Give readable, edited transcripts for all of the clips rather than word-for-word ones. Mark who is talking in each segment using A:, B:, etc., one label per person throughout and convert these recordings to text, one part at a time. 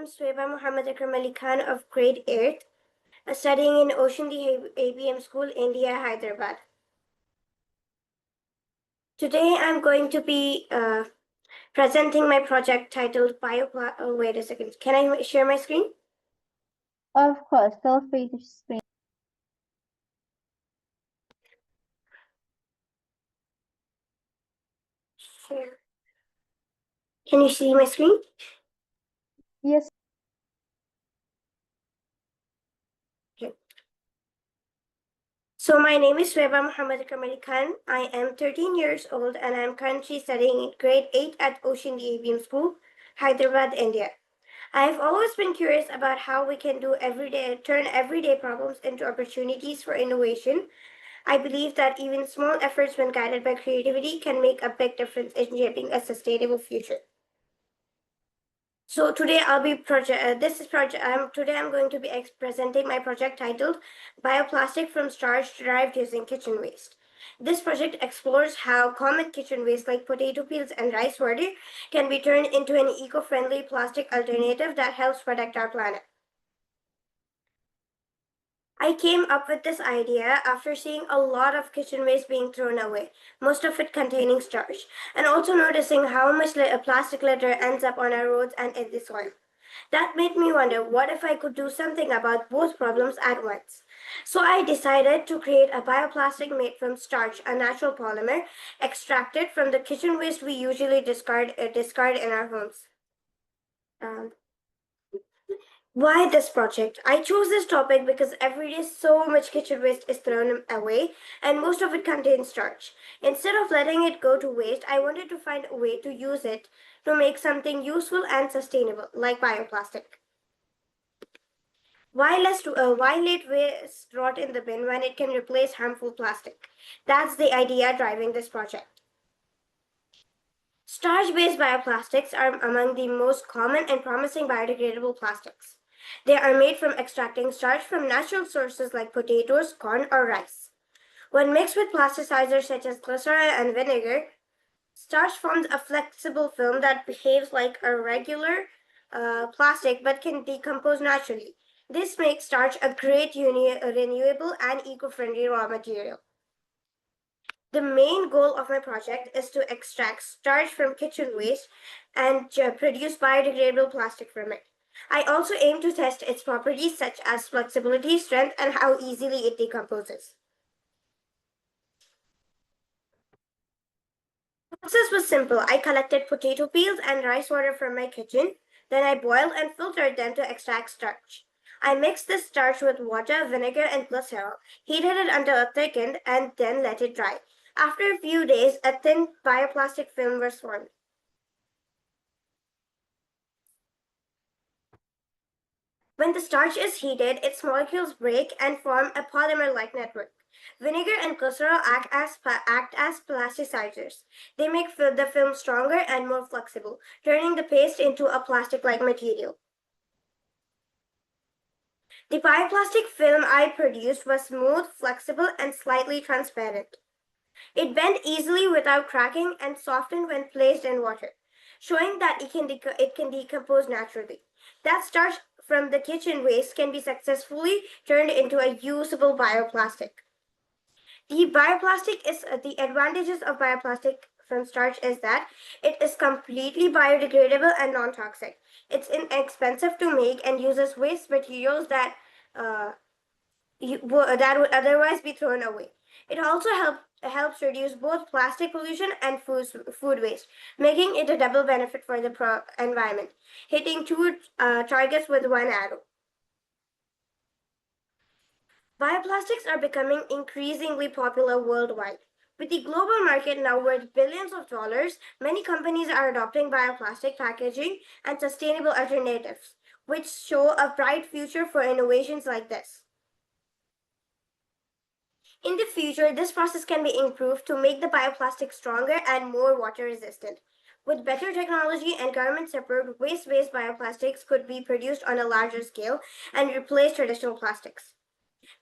A: am Suwaibah Mohammed Akram of grade 8th, studying in Ocean ABM School, India, Hyderabad. Today I'm going to be presenting my project titled wait a second. Can I share my screen?
B: Of course, feel free to screen.
A: Share. Can you see my screen?
B: Yes.
A: Okay. So my name is Suwaibah Mohammed Akram. I am 13 years old and I'm currently studying in grade 8 at Ocean ABM School, Hyderabad, India. I've always been curious about how we can turn everyday problems into opportunities for innovation. I believe that even small efforts, when guided by creativity, can make a big difference in shaping a sustainable future. So today I'll be today I'm going to be presenting my project titled Bioplastic from Starch Derived Using Kitchen Waste. This project explores how common kitchen waste like potato peels and rice water can be turned into an eco-friendly plastic alternative that helps protect our planet. I came up with this idea after seeing a lot of kitchen waste being thrown away, most of it containing starch, and also noticing how much plastic litter ends up on our roads and in the soil. That made me wonder, what if I could do something about both problems at once? So I decided to create a bioplastic made from starch, a natural polymer extracted from the kitchen waste we usually discard in our homes. Why this project? I chose this topic because every day so much kitchen waste is thrown away and most of it contains starch. Instead of letting it go to waste, I wanted to find a way to use it to make something useful and sustainable, like bioplastic. Why let waste rot in the bin when it can replace harmful plastic? That's the idea driving this project. Starch-based bioplastics are among the most common and promising biodegradable plastics. They are made from extracting starch from natural sources like potatoes, corn, or rice. When mixed with plasticizers such as glycerin and vinegar, starch forms a flexible film that behaves like a regular plastic but can decompose naturally. This makes starch a great renewable and eco-friendly raw material. The main goal of my project is to extract starch from kitchen waste and produce biodegradable plastic from it. I also aim to test its properties such as flexibility, strength, and how easily it decomposes. The process was simple. I collected potato peels and rice water from my kitchen. Then I boiled and filtered them to extract starch. I mixed the starch with water, vinegar, and glycerin, heated it until it thickened, and then let it dry. After a few days, a thin bioplastic film was formed. When the starch is heated, its molecules break and form a polymer-like network. Vinegar and glycerol act as plasticizers. They make the film stronger and more flexible, turning the paste into a plastic-like material. The bioplastic film I produced was smooth, flexible, and slightly transparent. It bent easily without cracking and softened when placed in water, showing that it can decompose naturally. That starch from the kitchen waste can be successfully turned into a usable bioplastic. The advantages of bioplastic from starch is that it is completely biodegradable and non-toxic. It's inexpensive to make and uses waste materials that would otherwise be thrown away. It also helps reduce both plastic pollution and food waste, making it a double benefit for the environment, hitting two targets with one arrow. Bioplastics are becoming increasingly popular worldwide. With the global market now worth billions of dollars, many companies are adopting bioplastic packaging and sustainable alternatives, which show a bright future for innovations like this. In the future, this process can be improved to make the bioplastic stronger and more water resistant. With better technology and government support, waste-based bioplastics could be produced on a larger scale and replace traditional plastics.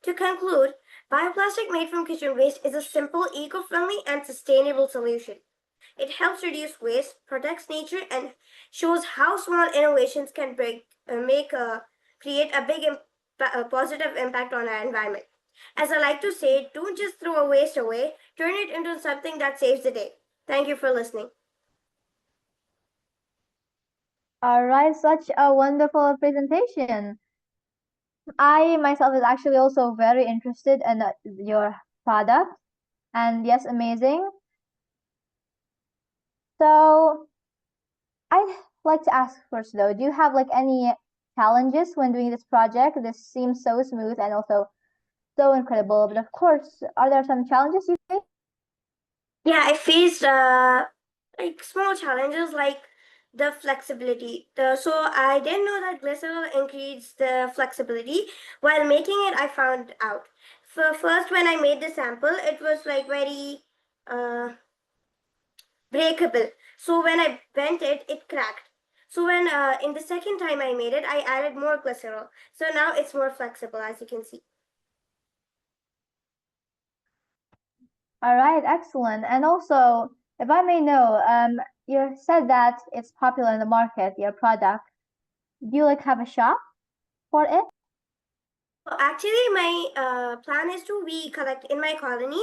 A: To conclude, bioplastic made from kitchen waste is a simple, eco-friendly, and sustainable solution. It helps reduce waste, protects nature, and shows how small innovations can create a a positive impact on our environment. As I like to say, don't just throw a waste away, turn it into something that saves the day. Thank you for listening.
B: All right, such a wonderful presentation. I myself is actually also very interested in your product, and yes, amazing. So I'd like to ask first though, do you have like any challenges when doing this project? This seems so smooth and also so incredible, but of course, are there some challenges you face?
A: Yeah, I faced like small challenges like the flexibility. So I didn't know that glycerin increased the flexibility. While making it, I found out. First, when I made the sample, it was like very breakable. So when I bent it, it cracked. So when in the second time I made it, I added more glycerol. So now it's more flexible, as you can see.
B: All right, excellent. And also, if I may know, you said that it's popular in the market, your product. Do you like have a shop for it?
A: Actually, my plan is to we collect in my colony.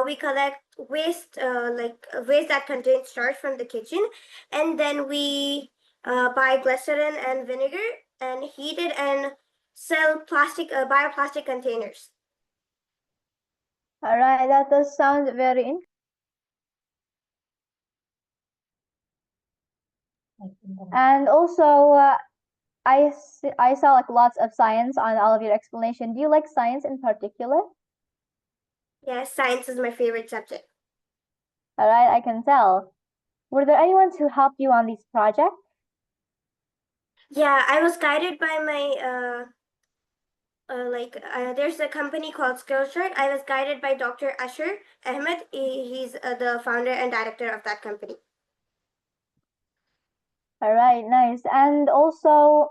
A: We collect waste, waste that contains starch from the kitchen, and then we buy glycerin and vinegar and heat it and sell bioplastic containers.
B: All right, that does sound very interesting. And also, I saw like lots of science on all of your explanation. Do you like science in particular?
A: Yes, science is my favorite subject.
B: All right, I can tell. Were there anyone who helped you on these projects?
A: Yeah, I was guided by my there's a company called Skillshare. I was guided by Dr. Asher Ahmed. He's the founder and director of that company.
B: All right, nice. And also,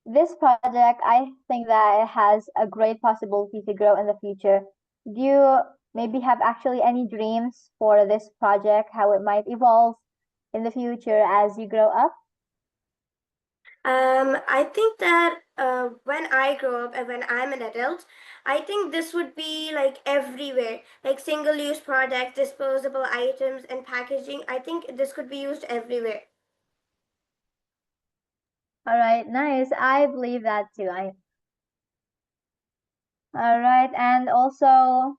B: this project, I think that it has a great possibility to grow in the future. Do you maybe have actually any dreams for this project, how it might evolve in the future as you grow up?
A: I think that when I grow up and when I'm an adult, I think this would be like everywhere, like single-use products, disposable items, and packaging. I think this could be used everywhere.
B: All right, nice. I believe that too. All right, and also,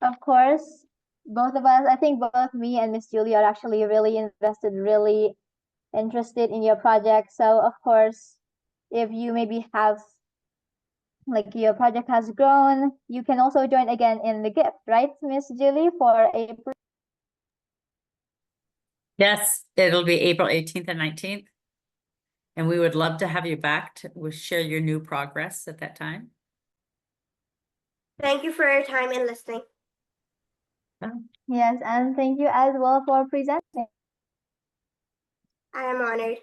B: of course, both of us, I think both me and Miss Julie are actually really invested, really interested in your project. So, of course, if you maybe have like your project has grown, you can also join again in the gift, right, Miss Julie, for April?
C: Yes, it'll be April 18th and 19th. And we would love to have you back to share your new progress at that time.
A: Thank you for your time and listening.
C: Oh.
B: Yes, and thank you as well for presenting.
A: I am honored.